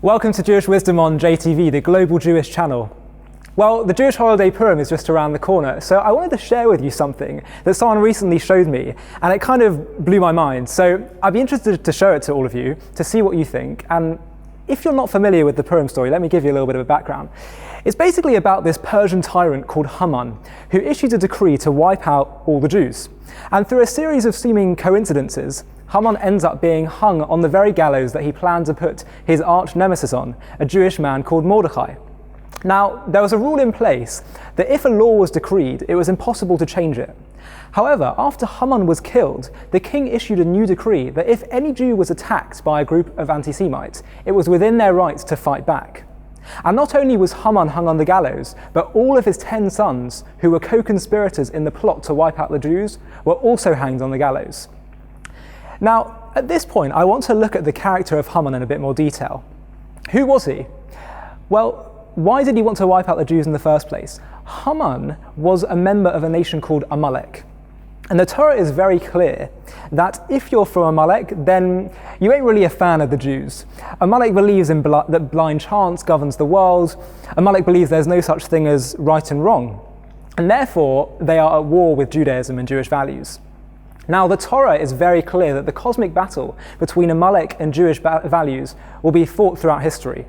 Welcome to Jewish Wisdom on JTV, the global Jewish channel. Well, the Jewish holiday Purim is just around the corner, so I wanted to share with you something that someone recently showed me, and it kind of blew my mind. So I'd be interested to show it to all of you, to see what you think. And if you're not familiar with the Purim story, let me give you a little bit of a background. It's basically about this Persian tyrant called Haman, who issued a decree to wipe out all the Jews. And through a series of seeming coincidences, Haman ends up being hung on the very gallows that he planned to put his arch nemesis on, a Jewish man called Mordecai. Now, there was a rule in place that if a law was decreed, it was impossible to change it. However, after Haman was killed, the king issued a new decree that if any Jew was attacked by a group of anti-Semites, it was within their rights to fight back. And not only was Haman hung on the gallows, but all of his 10 sons, who were co-conspirators in the plot to wipe out the Jews, were also hanged on the gallows. Now, at this point, I want to look at the character of Haman in a bit more detail. Who was he? Well, why did he want to wipe out the Jews in the first place? Haman was a member of a nation called Amalek. And the Torah is very clear that if you're from Amalek, then you ain't really a fan of the Jews. Amalek believes that blind chance governs the world. Amalek believes there's no such thing as right and wrong. And therefore, they are at war with Judaism and Jewish values. Now, the Torah is very clear that the cosmic battle between Amalek and Jewish values will be fought throughout history.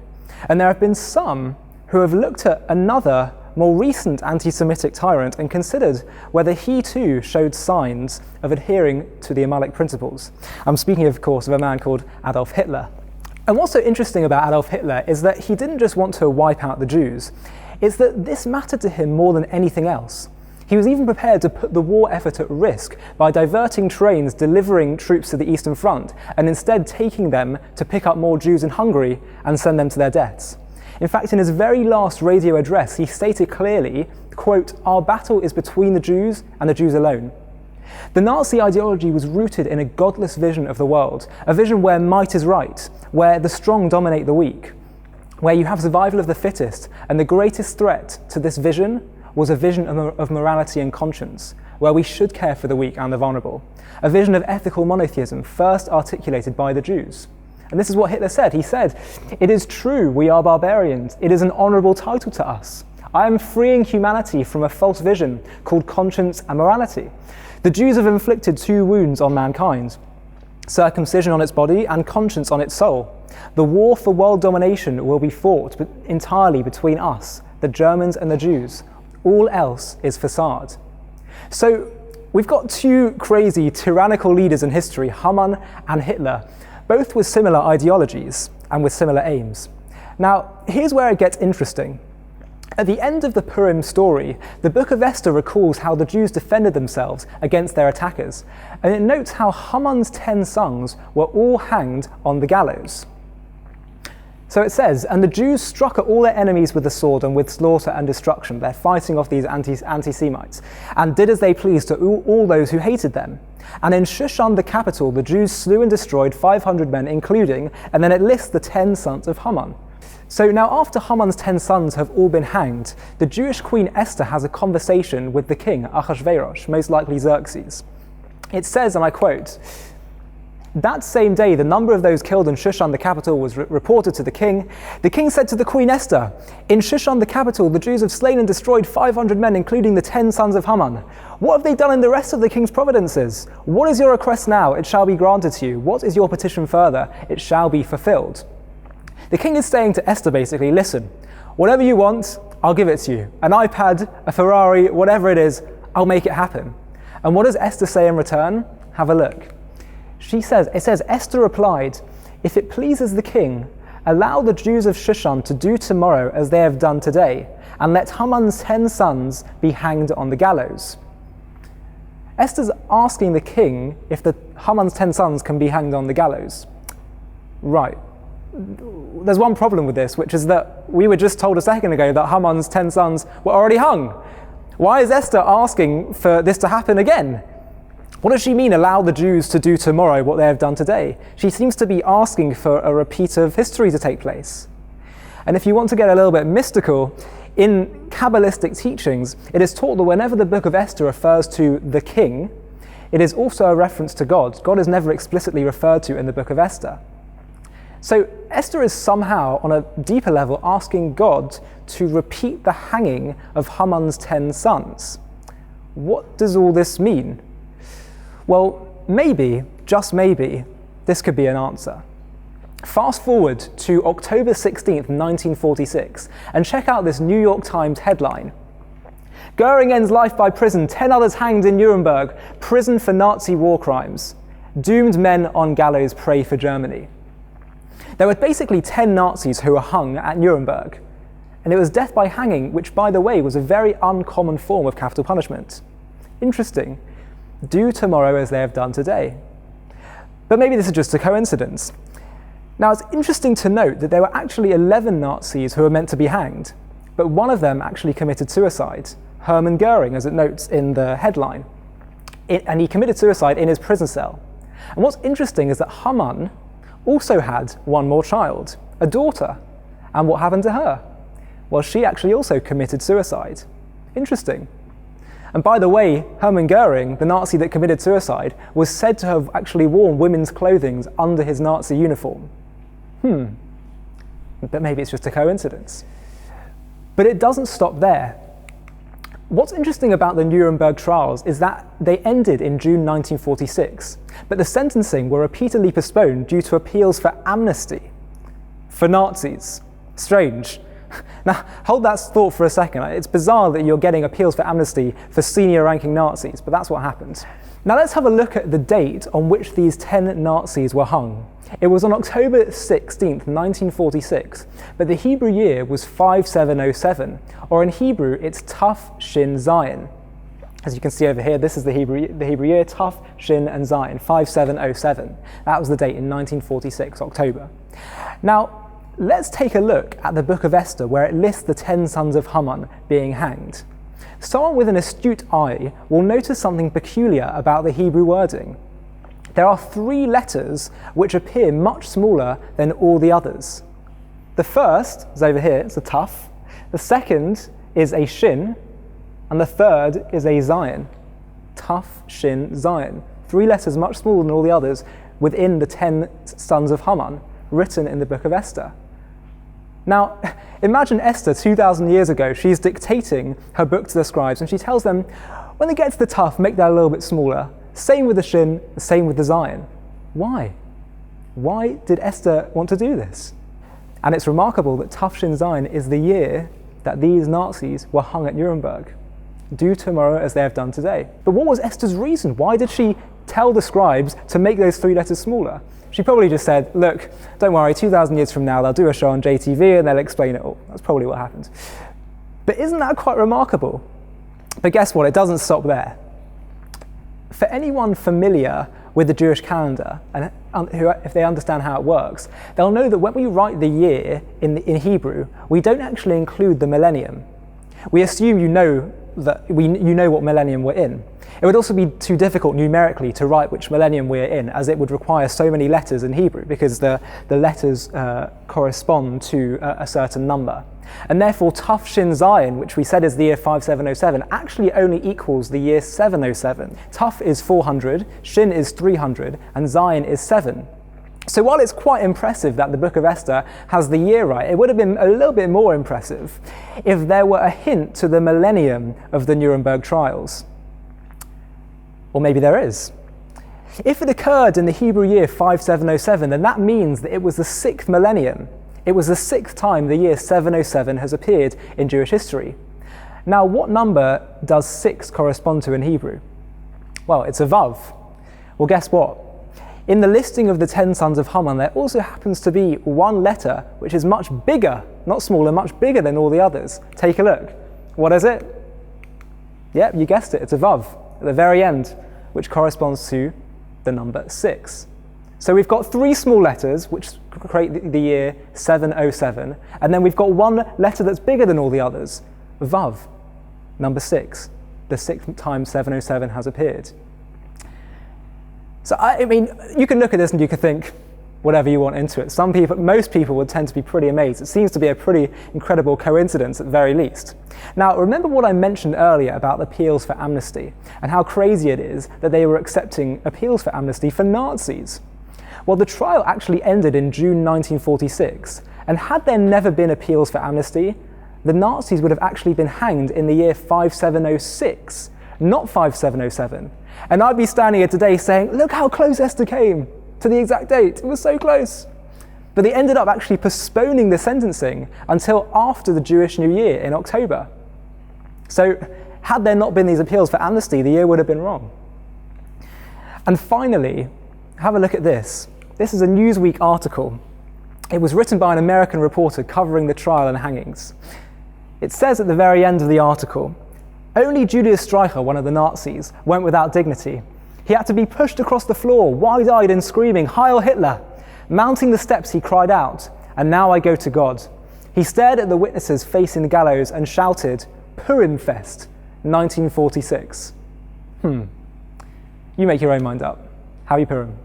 And there have been some who have looked at another, more recent anti-Semitic tyrant and considered whether he too showed signs of adhering to the Amalek principles. I'm speaking, of course, of a man called Adolf Hitler. And what's so interesting about Adolf Hitler is that he didn't just want to wipe out the Jews. It's that this mattered to him more than anything else. He was even prepared to put the war effort at risk by diverting trains delivering troops to the Eastern Front and instead taking them to pick up more Jews in Hungary and send them to their deaths. In fact, in his very last radio address, he stated clearly, quote, "Our battle is between the Jews and the Jews alone." The Nazi ideology was rooted in a godless vision of the world, a vision where might is right, where the strong dominate the weak, where you have survival of the fittest, and the greatest threat to this vision was a vision of morality and conscience, where we should care for the weak and the vulnerable. A vision of ethical monotheism first articulated by the Jews. And this is what Hitler said. He said, "It is true, we are barbarians. It is an honorable title to us. I am freeing humanity from a false vision called conscience and morality. The Jews have inflicted 2 wounds on mankind, circumcision on its body and conscience on its soul. The war for world domination will be fought entirely between us, the Germans and the Jews. All else is facade." So we've got 2 crazy tyrannical leaders in history, Haman and Hitler, both with similar ideologies and with similar aims. Now, here's where it gets interesting. At the end of the Purim story, the book of Esther recalls how the Jews defended themselves against their attackers, and it notes how Haman's 10 sons were all hanged on the gallows. So it says, "And the Jews struck at all their enemies with the sword and with slaughter and destruction." They're fighting off these anti-Semites, "and did as they pleased to all those who hated them. And in Shushan the capital, the Jews slew and destroyed 500 men, including," and then it lists the 10 sons of Haman. So now after Haman's 10 sons have all been hanged, the Jewish queen Esther has a conversation with the king, Ahasuerus, most likely Xerxes. It says, and I quote, "That same day, the number of those killed in Shushan the capital was reported to the king. The king said to the queen Esther, 'In Shushan the capital, the Jews have slain and destroyed 500 men, including the 10 sons of Haman. What have they done in the rest of the king's providences? What is your request now? It shall be granted to you. What is your petition further? It shall be fulfilled.'" The king is saying to Esther basically, listen, whatever you want, I'll give it to you. An iPad, a Ferrari, whatever it is, I'll make it happen. And what does Esther say in return? Have a look. It says, Esther replied, "If it pleases the king, allow the Jews of Shushan to do tomorrow as they have done today, and let Haman's 10 sons be hanged on the gallows." Esther's asking the king if Haman's 10 sons can be hanged on the gallows. Right. There's one problem with this, which is that we were just told a second ago that Haman's 10 sons were already hung. Why is Esther asking for this to happen again? What does she mean, allow the Jews to do tomorrow what they have done today? She seems to be asking for a repeat of history to take place. And if you want to get a little bit mystical, in Kabbalistic teachings, it is taught that whenever the book of Esther refers to the king, it is also a reference to God. God is never explicitly referred to in the book of Esther. So Esther is somehow, on a deeper level, asking God to repeat the hanging of Haman's 10 sons. What does all this mean? Well, maybe, just maybe, this could be an answer. Fast forward to October 16th, 1946, and check out this New York Times headline. Goering ends life by prison, 10 others hanged in Nuremberg, prison for Nazi war crimes. Doomed men on gallows pray for Germany. There were basically 10 Nazis who were hung at Nuremberg, and it was death by hanging, which, by the way, was a very uncommon form of capital punishment. Interesting. Do tomorrow as they have done today. But maybe this is just a coincidence. Now, it's interesting to note that there were actually 11 Nazis who were meant to be hanged, but one of them actually committed suicide, Hermann Goering, as it notes in the headline. And he committed suicide in his prison cell. And what's interesting is that Haman also had one more child, a daughter. And what happened to her? Well, she actually also committed suicide. Interesting. And by the way, Hermann Goering, the Nazi that committed suicide, was said to have actually worn women's clothing under his Nazi uniform. But maybe it's just a coincidence. But it doesn't stop there. What's interesting about the Nuremberg trials is that they ended in June 1946, but the sentencing were repeatedly postponed due to appeals for amnesty for Nazis. Strange. Now, hold that thought for a second. It's bizarre that you're getting appeals for amnesty for senior-ranking Nazis, but that's what happened. Now let's have a look at the date on which these 10 Nazis were hung. It was on October 16th, 1946, but the Hebrew year was 5707, or in Hebrew, it's Tuf Shin Zion. As you can see over here, this is the Hebrew year, Tuf Shin and Zion, 5707. That was the date in 1946, October. Now, let's take a look at the book of Esther, where it lists the 10 sons of Haman being hanged. Someone with an astute eye will notice something peculiar about the Hebrew wording. There are 3 letters which appear much smaller than all the others. The first is over here, it's a Tuf. The second is a Shin, and the third is a Zion. Tuf, Shin, Zion. 3 letters much smaller than all the others within the 10 sons of Haman, written in the book of Esther. Now, imagine Esther 2,000 years ago. She's dictating her book to the scribes, and she tells them, when they get to the Tuf, make that a little bit smaller. Same with the Shin, same with the Zion. Why? Why did Esther want to do this? And it's remarkable that Tuf Shin Zion is the year that these Nazis were hung at Nuremberg. Do tomorrow as they have done today. But what was Esther's reason? Why did she tell the scribes to make those 3 letters smaller? She probably just said, look, don't worry, 2,000 years from now, they'll do a show on JTV and they'll explain it all. That's probably what happened. But isn't that quite remarkable? But guess what? It doesn't stop there. For anyone familiar with the Jewish calendar, and who, if they understand how it works, they'll know that when we write the year in Hebrew, we don't actually include the millennium. We assume you know what millennium we're in. It would also be too difficult numerically to write which millennium we're in, as it would require so many letters in Hebrew, because the letters correspond to a certain number. And therefore, Tuf Shin Zion, which we said is the year 5707, actually only equals the year 707. Tuf is 400, Shin is 300, and Zion is 7. So while it's quite impressive that the book of Esther has the year right, it would have been a little bit more impressive if there were a hint to the millennium of the Nuremberg trials. Or maybe there is. If it occurred in the Hebrew year 5707, then that means that it was the 6th millennium. It was the 6th time the year 707 has appeared in Jewish history. Now, what number does 6 correspond to in Hebrew? Well, it's a Vav. Well, guess what? In the listing of the 10 sons of Haman, there also happens to be one letter which is much bigger, not smaller, much bigger than all the others. Take a look. What is it? Yep, you guessed it. It's a Vav at the very end, which corresponds to the number 6. So we've got 3 small letters, which create the year 707, and then we've got one letter that's bigger than all the others, Vav, number 6, the 6th time 707 has appeared. So, I mean, you can look at this and you can think whatever you want into it. Most people would tend to be pretty amazed. It seems to be a pretty incredible coincidence at the very least. Now, remember what I mentioned earlier about appeals for amnesty and how crazy it is that they were accepting appeals for amnesty for Nazis. Well, the trial actually ended in June 1946, and had there never been appeals for amnesty, the Nazis would have actually been hanged in the year 5706, not 5707. And I'd be standing here today saying, look how close Esther came to the exact date. It was so close. But they ended up actually postponing the sentencing until after the Jewish New Year in October. So had there not been these appeals for amnesty, the year would have been wrong. And finally, have a look at this. This is a Newsweek article. It was written by an American reporter covering the trial and hangings. It says at the very end of the article, only Julius Streicher, one of the Nazis, went without dignity. He had to be pushed across the floor, wide-eyed and screaming, Heil Hitler! Mounting the steps, he cried out, and now I go to God. He stared at the witnesses facing the gallows and shouted, Purim Fest, 1946. You make your own mind up. Happy Purim.